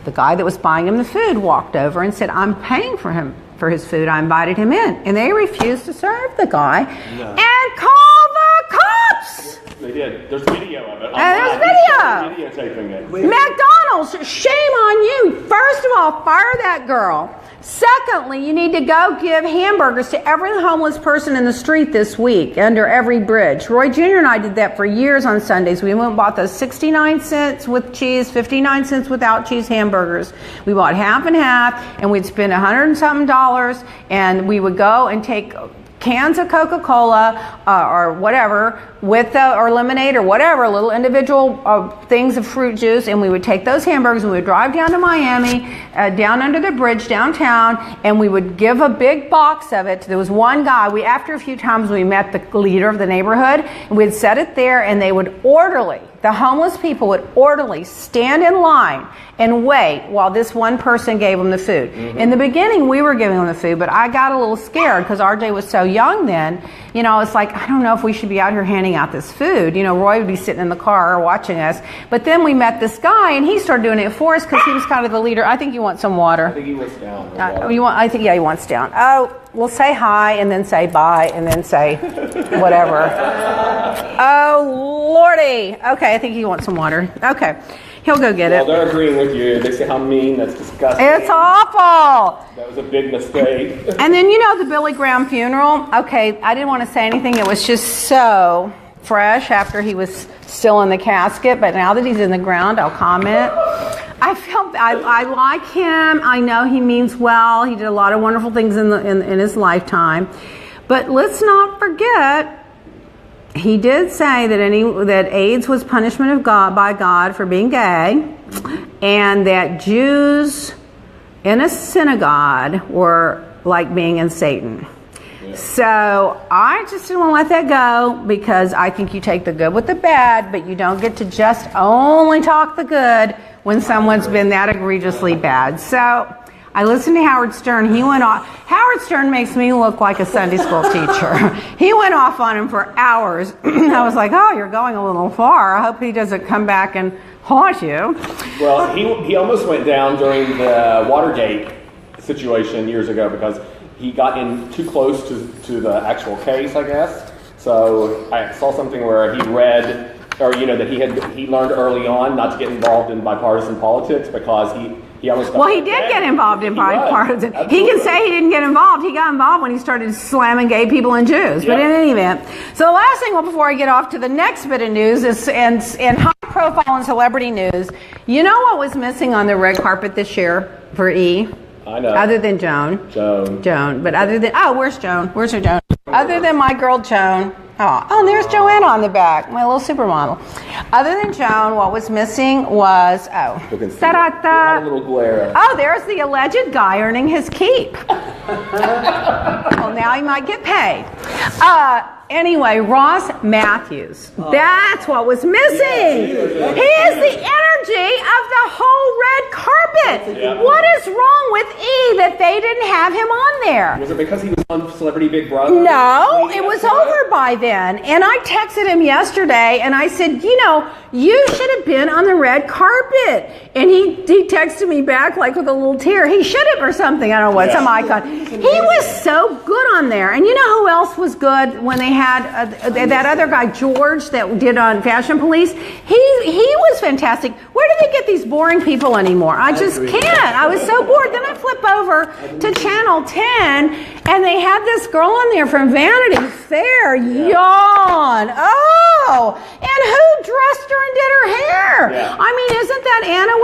Speaker 2: the guy that was buying him the food walked over and said, I'm paying for his food. I invited him in. And they refused to serve the guy and call the cops.
Speaker 1: They did. There's video of it.
Speaker 2: There's video.
Speaker 1: Videotaping it.
Speaker 2: McDonald's, shame on you. First of all, fire that girl. Secondly, you need to go give hamburgers to every homeless person in the street this week, under every bridge. Roy Jr. and I did that for years on Sundays. We went and bought those 69 cents with cheese, 59 cents without cheese hamburgers. We bought half and half, and we'd spend $100 and something, and we would go and take cans of Coca-Cola or whatever, or lemonade or whatever, little individual things of fruit juice, and we would take those hamburgers and we would drive down to Miami, down under the bridge downtown, and we would give a big box of it. There was one guy, after a few times we met the leader of the neighborhood, and we'd set it there, and they would the homeless people would orderly stand in line and wait while this one person gave them the food. Mm-hmm. In the beginning, we were giving them the food, but I got a little scared because RJ was so young then. It's like, I don't know if we should be out here handing out this food. Roy would be sitting in the car watching us. But then we met this guy, and he started doing it for us because he was kind of the leader. I think you want some water.
Speaker 1: I think he wants down.
Speaker 2: He wants down. We'll say hi, and then say bye, and then say whatever. Oh, Lordy. Okay, I think he wants some water. Okay. He'll go get it.
Speaker 1: They're agreeing with you. They say how mean, that's disgusting.
Speaker 2: It's awful.
Speaker 1: That was a big mistake.
Speaker 2: And then, the Billy Graham funeral. Okay, I didn't want to say anything. It was just so fresh after he was still in the casket. But now that he's in the ground, I'll comment. I like him. I know he means well. He did a lot of wonderful things in his lifetime. But let's not forget, he did say that AIDS was punishment of God by God for being gay, and that Jews in a synagogue were like being in Satan. Yeah. So I just didn't want to let that go, because I think you take the good with the bad, but you don't get to just only talk the good when someone's been that egregiously bad. So I listened to Howard Stern. He went off. Howard Stern makes me look like a Sunday school teacher. He went off on him for hours. I was like, you're going a little far. I hope he doesn't come back and haunt you.
Speaker 1: Well, he almost went down during the Watergate situation years ago because he got in too close to the actual case, I guess. So I saw something where he read, or that he learned early on not to get involved in bipartisan politics because He almost
Speaker 2: Well, he did get involved in partisan. He can say he didn't get involved. He got involved when he started slamming gay people and Jews. But in any event, so the last thing, before I get off to the next bit of news, is in high profile and celebrity news. You know what was missing on the red carpet this year for E?
Speaker 1: I know.
Speaker 2: Other than Joan. Joan. But other than, where's Joan? Where's her Joan? Other than my girl Joan. Oh, there's Joanna on the back, my little supermodel. Other than Joan, what was missing was,
Speaker 1: a little glare.
Speaker 2: Oh, there's the alleged guy earning his keep. Well, now he might get paid. Anyway, Ross Matthews. That's what was missing. He is the energy of the whole red carpet. Yeah. What is wrong with E that they didn't have him on there?
Speaker 1: Was it because he was on Celebrity Big Brother?
Speaker 2: No, it was over by then. And I texted him yesterday and I said, you should have been on the red carpet. And he texted me back like with a little tear. He should have or something. I don't know what, some icon. He was so good on there. And you know who else was good when they had that other guy, George, that did on Fashion Police? He was fantastic. Where do they get these boring people anymore? I just can't. I was so bored. Then I flip over to Channel 10 and they had this girl on there from Vanity Fair. Yawn. Oh, and who dressed her and did her hair?
Speaker 1: Yeah.
Speaker 2: I mean, isn't that Anna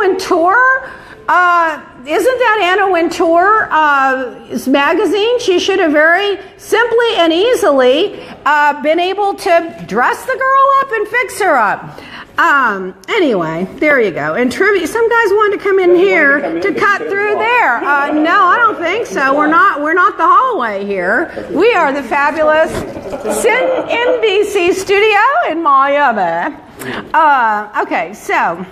Speaker 2: Wintour? Magazine? She should have very simply and easily been able to dress the girl up and fix her up. Anyway, there you go. And trivia, some guys wanted to come in here to cut through there. No, I don't think so. We're not the hallway here. We are the fabulous NBC studio in Miami. Okay, so.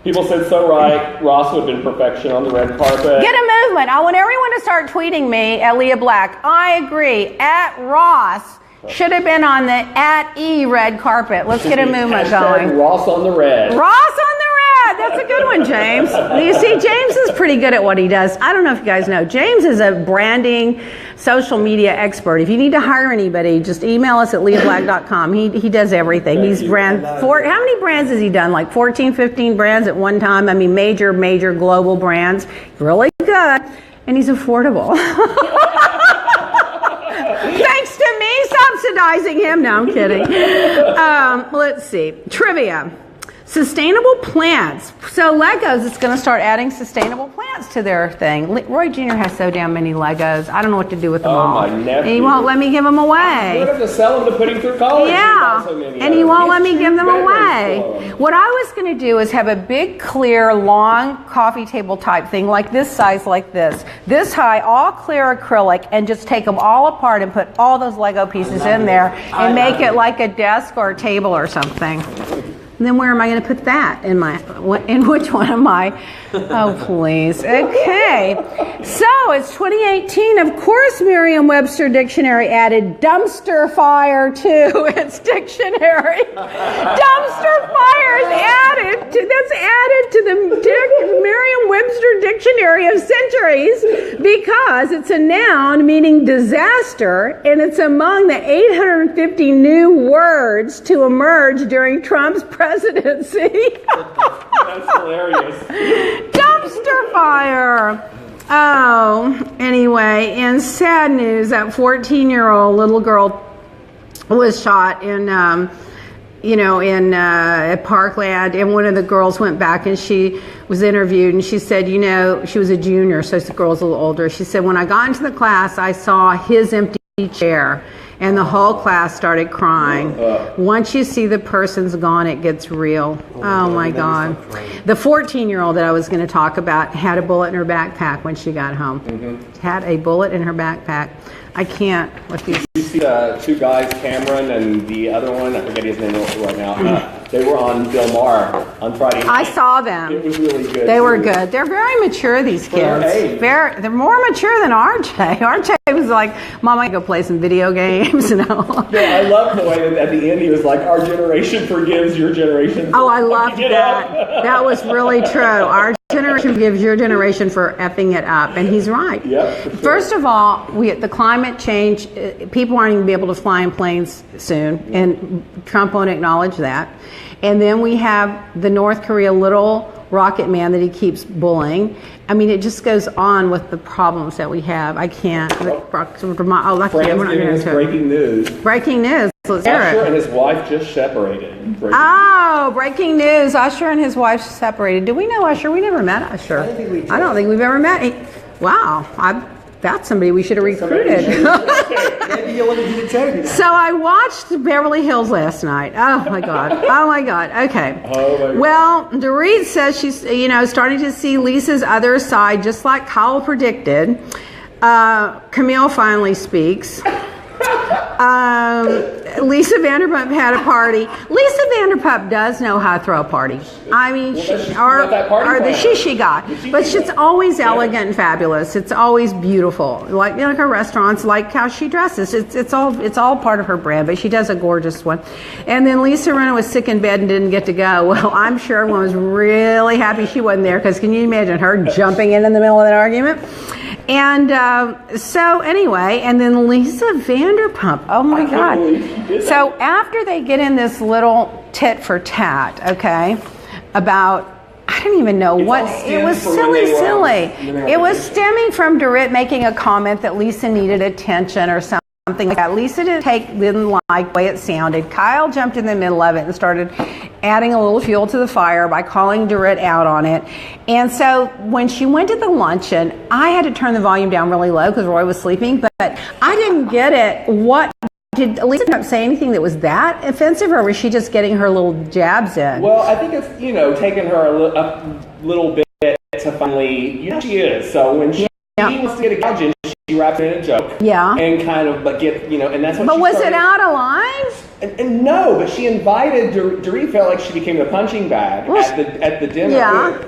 Speaker 1: People said so right. Ross would have been perfection on the red carpet.
Speaker 2: Get a movement. I want everyone to start tweeting me at Leah Black. I agree. At Ross should have been on the at E red carpet. Let's get a movement going.
Speaker 1: Ross on the red.
Speaker 2: Ross on the red. That's a good one, James. You see, James is pretty good at what he does. I don't know if you guys know. James is a branding, social media expert. If you need to hire anybody, just email us at leahblack.com. He does everything. He's how many brands has he done? Like 14, 15 brands at one time. I mean, major global brands. Really good. And he's affordable. Thanks to me subsidizing him. No, I'm kidding. Let's see. Trivia. Sustainable plants. So Legos is going to start adding sustainable plants to their thing. Roy Jr. has so damn many Legos. I don't know what to do with them all.
Speaker 1: My nephew.
Speaker 2: He won't let me give them away.
Speaker 1: You have to sell them to put him through college.
Speaker 2: Yeah, and he won't let me give them away. What I was going to do is have a big, clear, long coffee table type thing, like this size, like this high, all clear acrylic, and just take them all apart and put all those Lego pieces in there and make it like a desk or a table or something. And then where am I going to put that in which one am I? Oh, please. Okay. So it's 2018. Of course, Merriam-Webster Dictionary added dumpster fire to its dictionary. Dumpster fire is added to the Merriam-Webster Dictionary of Centuries because it's a noun meaning disaster, and it's among the 850 new words to emerge during Trump's presidency.
Speaker 1: That's hilarious.
Speaker 2: Dumpster fire. Oh, anyway, in sad news, that 14-year-old little girl was shot in at Parkland, and one of the girls went back and she was interviewed, and she said, she was a junior, so the girl's a little older. She said, when I got into the class, I saw his empty chair. And the whole class started crying. Once you see the person's gone, it gets real. Oh my God. The 14-year-old that I was going to talk about had a bullet in her backpack when she got home. Had a bullet in her backpack. I can't with these.
Speaker 1: You see the two guys, Cameron and the other one, I forget his name right now. They were on Bill Maher on Friday night.
Speaker 2: I saw them.
Speaker 1: It was really good.
Speaker 2: They were good. They're very mature, these kids. They're more mature than RJ. RJ was like, Mom, I go play some video games.
Speaker 1: Yeah, I love the way that at the end he was like, our generation forgives your generation.
Speaker 2: Oh, I loved that. That was really true. Our generation forgives your generation for effing it up. And he's right.
Speaker 1: Yep, for sure.
Speaker 2: First of all, the climate change, people aren't even going to be able to fly in planes soon. And Trump won't acknowledge that. And then we have the North Korea little Rocket Man that he keeps bullying. I mean, it just goes on with the problems that we have. I can't.
Speaker 1: Friends giving us breaking news.
Speaker 2: Breaking news. Let's hear
Speaker 1: Usher
Speaker 2: it.
Speaker 1: and his wife just separated.
Speaker 2: Breaking news. Usher and his wife separated. Do we know Usher? We never met Usher. I don't think we've ever met. Wow. That's somebody we should have recruited.
Speaker 3: Maybe you want to do the charity.
Speaker 2: So I watched Beverly Hills last night. Oh my God. Okay.
Speaker 1: Oh my God.
Speaker 2: Well, Dorit says she's, starting to see Lisa's other side, just like Kyle predicted. Camille finally speaks. Lisa Vanderpump had a party. Lisa Vanderpump does know how to throw a party. I mean, or the she guy. But it's always elegant and fabulous. It's always beautiful, like her restaurants, like how she dresses. It's all part of her brand. But she does a gorgeous one. And then Lisa Rinna was sick in bed and didn't get to go. Well, I'm sure everyone was really happy she wasn't there, because can you imagine her jumping in the middle of an argument? And so anyway, and then Lisa Vanderpump. Oh my God. So after they get in this little tit for tat, okay, about, I don't even know what, it was silly. It was stemming from Dorit making a comment that Lisa needed attention or something like that. Lisa didn't like the way it sounded. Kyle jumped in the middle of it and started adding a little fuel to the fire by calling Dorit out on it. And so when she went to the luncheon, I had to turn the volume down really low because Roy was sleeping, but I didn't get it. Did Lisa say anything that was that offensive, or was she just getting her little jabs in?
Speaker 1: Well, I think it's, taking her a little bit to finally, she is. So when she wants to get a gouge in, she wraps it in a joke. Yeah. And kind of, and that's what
Speaker 2: But was it out of line?
Speaker 1: And no, but she invited, Dorit felt like she became the punching bag at the dinner,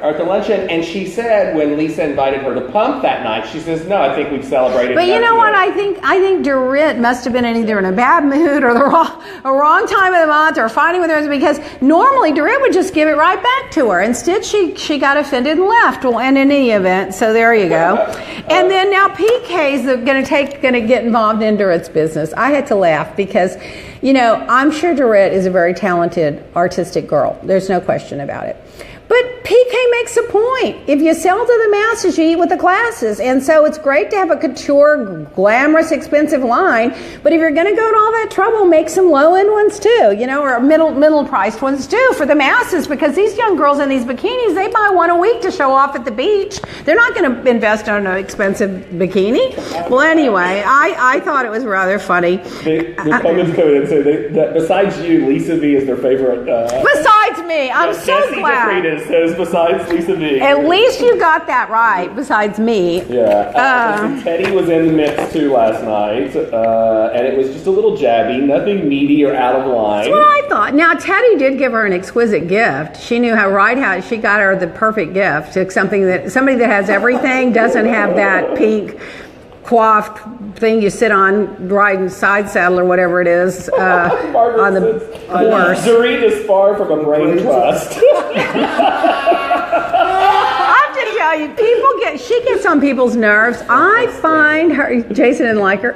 Speaker 1: or at the luncheon, and she said when Lisa invited her to pump that night, she says, no, I think we've celebrated.
Speaker 2: But you know what, I think Dorit must have been either in a bad mood or the wrong time of the month, or fighting with her husband, because normally Dorit would just give it right back to her. Instead, she got offended and left. Well, in any event, so there you go. And then now PK's going to get involved in Dorit's business. I had to laugh because, I'm sure Dorit is a very talented, artistic girl. There's no question about it. But PK makes a point. If you sell to the masses, you eat with the classes. And so it's great to have a couture, glamorous, expensive line. But if you're going to go to all that trouble, make some low-end ones too, or middle-priced ones too for the masses. Because these young girls in these bikinis, they buy one a week to show off at the beach. They're not going to invest in an expensive bikini. Well, anyway, I thought it was rather funny.
Speaker 1: The comments come in and say that besides you, Lisa V is their favorite.
Speaker 2: Besides me, I'm so glad.
Speaker 1: Says besides Lisa V.
Speaker 2: At least you got that right, besides me.
Speaker 1: Yeah. Teddy was in the mix too last night, and it was just a little jabby, nothing meaty or out of line.
Speaker 2: That's what I thought. Now, Teddy did give her an exquisite gift. She knew how she got her the perfect gift. Somebody that has everything doesn't have that pink coiffed thing you sit on riding side saddle or whatever it is on the horse.
Speaker 1: Dorit is far from a brain trust.
Speaker 2: I have to tell you, she gets on people's nerves. I find her, Jason didn't like her.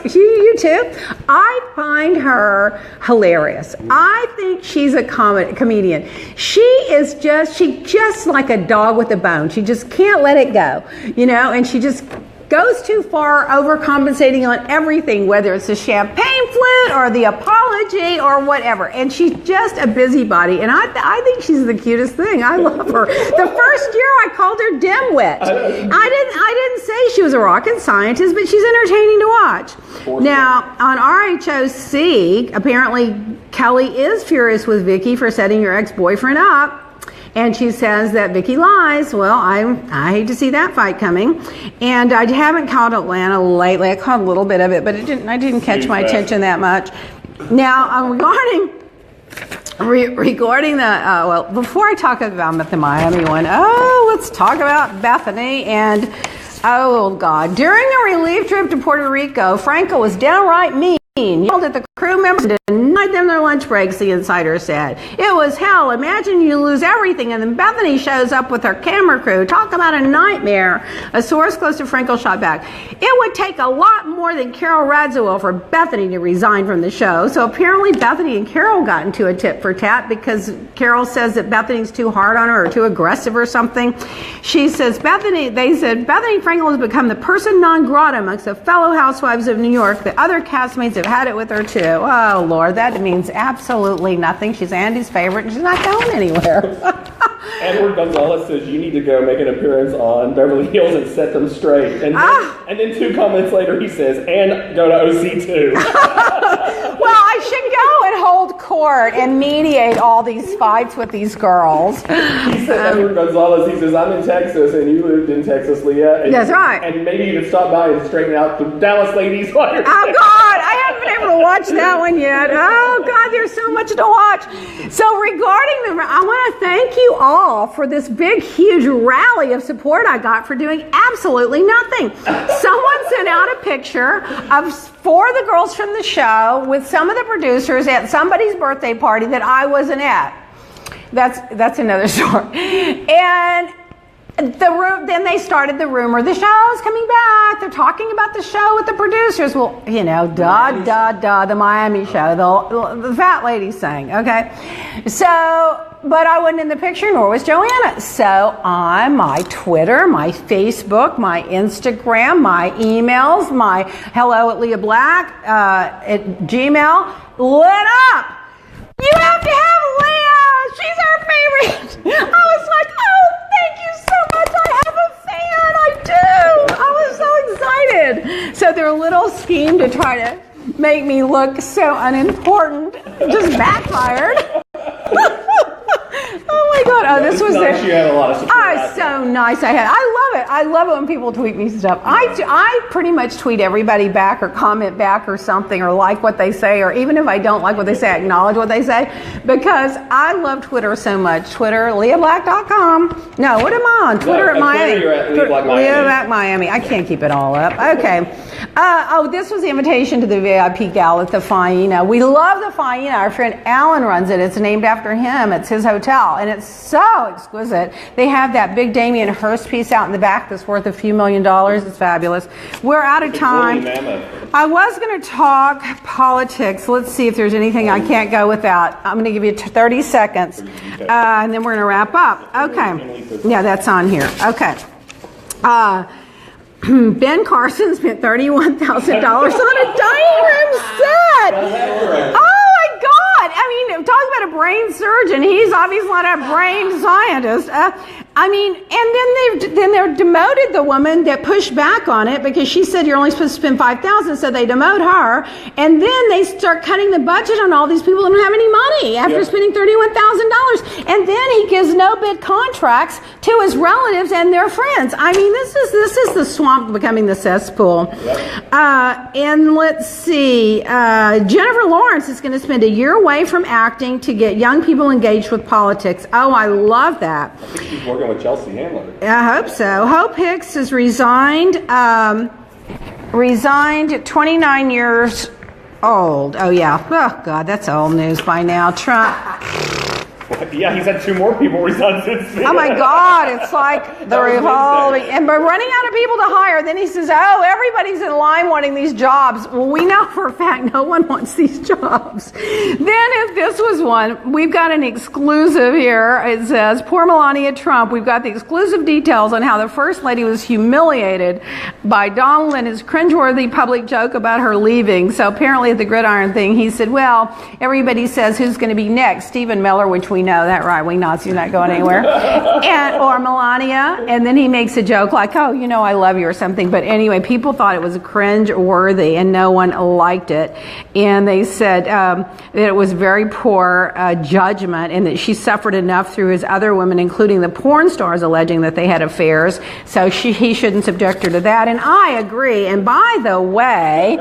Speaker 2: You too. I find her hilarious. I think she's a comedian. She's just like a dog with a bone. She just can't let it go, and she just goes too far, overcompensating on everything, whether it's the champagne flute or the apology or whatever. And she's just a busybody. And I think she's the cutest thing. I love her. The first year I called her dimwit. I didn't say she was a rocket scientist, but she's entertaining to watch. Now, on RHOC, apparently Kelly is furious with Vicky for setting your ex-boyfriend up. And she says that Vicky lies. Well, I hate to see that fight coming. And I haven't called Atlanta lately. I caught a little bit of it, but I didn't catch my attention that much. Now, regarding the, before I talk about the Miami one, let's talk about Bethany and, oh God. During a relief trip to Puerto Rico, Franco was downright mean. Yelled at the crew members and denied denied them their lunch breaks, the insider said. It was hell. Imagine you lose everything, and then Bethany shows up with her camera crew. Talk about a nightmare. A source close to Frankel shot back. It would take a lot more than Carol Radziwill for Bethany to resign from the show. So apparently Bethany and Carol got into a tit for tat because Carol says that Bethany's too hard on her or too aggressive or something. She says, they said, Bethany Frankel has become the person non grata amongst the fellow housewives of New York. The other castmates have had it with her too. Oh, Lord, that means absolutely nothing. She's Andy's favorite and she's not going anywhere.
Speaker 1: Edward Gonzalez says you need to go make an appearance on Beverly Hills and set them straight. And then 2 comments later he says, and go to OC too.
Speaker 2: Well, I should go and hold court and mediate all these fights with these girls.
Speaker 1: He said, Edward Gonzalez, he says, I'm in Texas and you lived in Texas, Leah. And
Speaker 2: that's right.
Speaker 1: And maybe you can stop by and straighten out the Dallas ladies while you're
Speaker 2: Oh, God, I haven't been able to watch that one yet. Oh, God, there's so much to watch. So regarding I want to thank you all for this big, huge rally of support I got for doing absolutely nothing. Someone sent out a picture of 4 of the girls from the show with some of the producers at somebody's birthday party that I wasn't at. That's another story. And then they started the rumor, the show's coming back. They're talking about the show with the producers. Well, you know, the Miami show, the fat lady sang, okay? So, but I wasn't in the picture, nor was Joanna. So on my Twitter, my Facebook, my Instagram, my emails, my hello@LeahBlack at Gmail, lit up. You have to have Leah. She's our favorite. I was like, oh, thank you so much. I have a fan. I do. I was so excited. So their little scheme to try to make me look so unimportant just backfired. Oh my God! Oh, this was
Speaker 1: nice. You had a lot of support.
Speaker 2: Oh, so nice. I love it. I love it when people tweet me stuff. I pretty much tweet everybody back or comment back or something or like what they say, or even if I don't like what they say, I acknowledge what they say because I love Twitter so much. Twitter, LeahBlack.com. No, what am I on? Twitter at Miami.
Speaker 1: Twitter, you're at LeahBlack Miami.
Speaker 2: LeahBlack Miami. I can't keep it all up. Okay. This was the invitation to the VIP gala at the Faena. We love the Faena. Our friend Alan runs it. It's named after him. It's his hotel, and it's so exquisite. They have that big Damien Hirst piece out in the back that's worth a few $1 million. It's fabulous. We're out of time. I was going to talk politics. Let's see if there's anything I can't go without. I'm going to give you 30 seconds, and then we're going to wrap up. Okay. Yeah, that's on here. Okay. Ben Carson spent $31,000 on a dining room set. Oh my God! I mean, talk about a brain surgeon. He's obviously not a brain scientist. And then they demoted the woman that pushed back on it because she said you're only supposed to spend $5,000, so they demote her. And then they start cutting the budget on all these people that don't have any money after spending $31,000. And then he gives no bid contracts to his relatives and their friends. I mean, this is the swamp becoming the cesspool. And let's see, Jennifer Lawrence is going to spend a year away from acting to get young people engaged with politics. Oh, I love that.
Speaker 1: I think she's working with Chelsea Handler.
Speaker 2: I hope so. Hope Hicks has resigned. Resigned at 29 years old. Oh, yeah. Oh, God, that's old news by now. Trump.
Speaker 1: Yeah, he's had 2 more people resign since then.
Speaker 2: Oh, my God. It's like the revolving. And by running out of people to hire, then he says, oh, everybody's in line wanting these jobs. Well, we know for a fact no one wants these jobs. Then if this was one, we've got an exclusive here. It says, poor Melania Trump. We've got the exclusive details on how the First Lady was humiliated by Donald and his cringeworthy public joke about her leaving. So apparently at the gridiron thing, he said, well, everybody says who's going to be next? Stephen Miller, which we know that, right? We know she's not going anywhere. Or Melania. And then he makes a joke like, oh, you know, I love you or something. But anyway, people thought it was cringe-worthy and no one liked it. And they said that it was very poor judgment and that she suffered enough through his other women, including the porn stars, alleging that they had affairs. So he shouldn't subject her to that. And I agree. And by the way,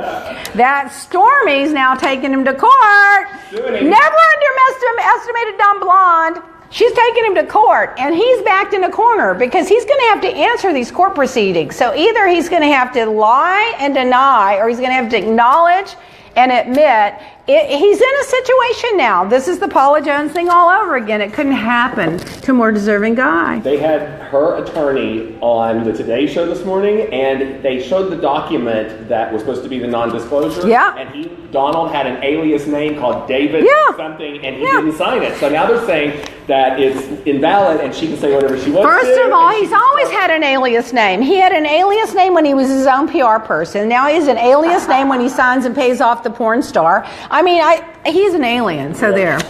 Speaker 2: that Stormy's now taking him to court. Never underestimated Dumb Blonde. She's taking him to court, and he's backed in a corner because he's going to have to answer these court proceedings. So either he's going to have to lie and deny, or he's going to have to acknowledge and admit he's in a situation now. This is the Paula Jones thing all over again. It couldn't happen to a more deserving guy.
Speaker 1: They had her attorney on the Today Show this morning, and they showed the document that was supposed to be the non-disclosure.
Speaker 2: Yeah.
Speaker 1: And Donald had an alias name called David something, and he didn't sign it. So now they're saying that it's invalid, and she can say whatever she wants.
Speaker 2: First of all, he's always had an alias name. He had an alias name when he was his own PR person. Now he has an alias name when he signs and pays off the porn star. I mean, he's an alien, so there. Okay,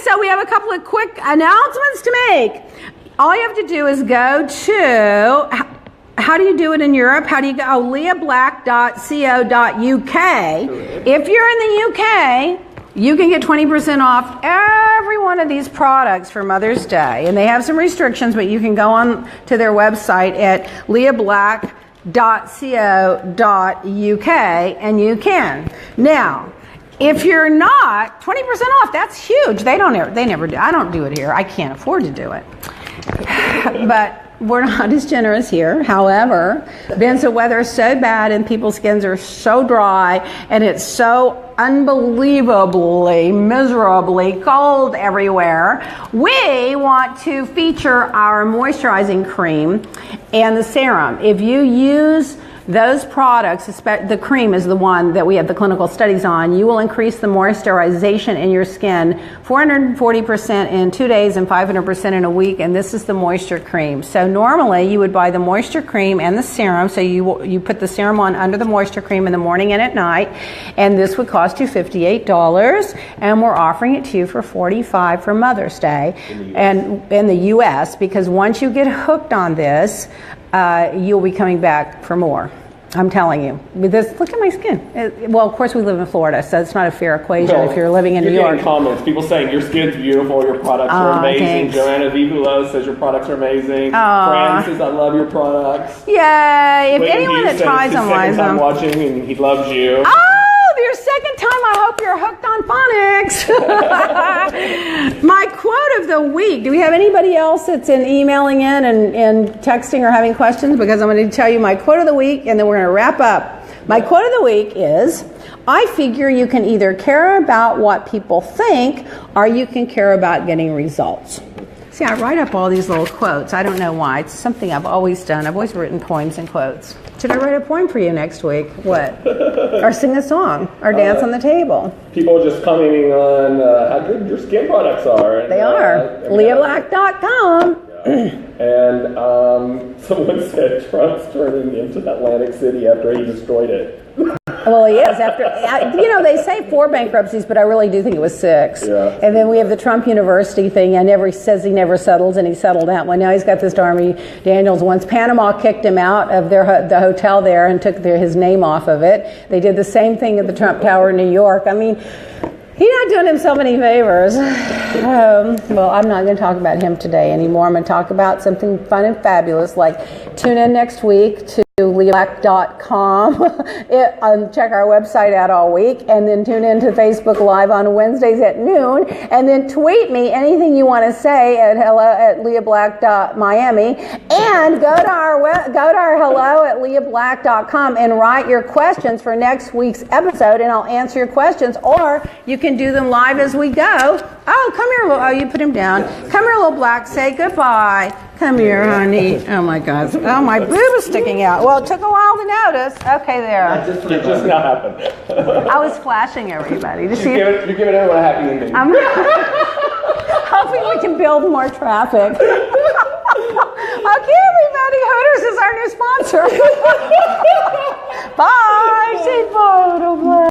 Speaker 2: so we have a couple of quick announcements to make. All you have to do is go to, how do you do it in Europe? How do you go? Oh, leahblack.co.uk. If you're in the UK, you can get 20% off every one of these products for Mother's Day. And they have some restrictions, but you can go on to their website at leahblack.co.uk and you can. Now, if you're not, 20% off, that's huge. They never do. I don't do it here. I can't afford to do it. But we're not as generous here. However, the weather is so bad and people's skins are so dry and it's so unbelievably, miserably cold everywhere, we want to feature our moisturizing cream and the serum. If you use those products, the cream is the one that we have the clinical studies on, you will increase the moisturization in your skin 440% in 2 days and 500% in a week, and this is the moisture cream. So normally you would buy the moisture cream and the serum, so you put the serum on under the moisture cream in the morning and at night, and this would cost you $58, and we're offering it to you for $45 for Mother's Day and in the US, because once you get hooked on this, you'll be coming back for more. I'm telling you. Look at my skin. Well, of course, we live in Florida, so it's not a fair equation if you're living in New York.
Speaker 1: You're getting comments. People saying your skin's beautiful, your products are amazing.
Speaker 2: Thanks.
Speaker 1: Joanna Vivulo says your products are amazing. Fran says I love your products.
Speaker 2: Yay! If
Speaker 1: Clayton
Speaker 2: anyone
Speaker 1: Hughes
Speaker 2: that tries them,
Speaker 1: likes them. Watching and he loves you.
Speaker 2: Your second time, I hope you're hooked on phonics. My quote of the week. Do we have anybody else that's emailing in and texting or having questions? Because I'm going to tell you my quote of the week, and then we're going to wrap up. My quote of the week is, I figure you can either care about what people think, or you can care about getting results. See, I write up all these little quotes. I don't know why. It's something I've always done. I've always written poems and quotes. Should I write a poem for you next week? What? Or sing a song? Or dance on the table?
Speaker 1: People are just commenting on how good your skin products are. And,
Speaker 2: they are. LeahBlack.com.
Speaker 1: And someone said Trump's turning into Atlantic City after he destroyed it.
Speaker 2: Well, he is. They say 4 bankruptcies, but I really do think it was 6.
Speaker 1: Yeah.
Speaker 2: And then we have the Trump University thing. He says he never settles, and he settled that one. Now he's got this Stormy Daniels. Once Panama kicked him out of the hotel there and took his name off of it. They did the same thing at the Trump Tower in New York. I mean, he's not doing himself any favors. Well, I'm not going to talk about him today anymore. I'm going to talk about something fun and fabulous, like tune in next week to leahblack.com. Check our website out all week, and then tune in to Facebook Live on Wednesdays at noon, and then tweet me anything you want to say at hello@leahblack.miami, and go to our hello@leahblack.com and write your questions for next week's episode, and I'll answer your questions, or you can do them live as we go. Oh, come here, you put him down. Come here, little black, say goodbye. Come here, honey. Oh my God. Oh, my boob is sticking out. Well, it took a while to notice. Okay, there.
Speaker 1: It just now happened.
Speaker 2: I was flashing everybody to see.
Speaker 1: You're giving everyone a happy ending.
Speaker 2: I'm hoping we can build more traffic. Okay, everybody. Hooters is our new sponsor. Bye. Say bye.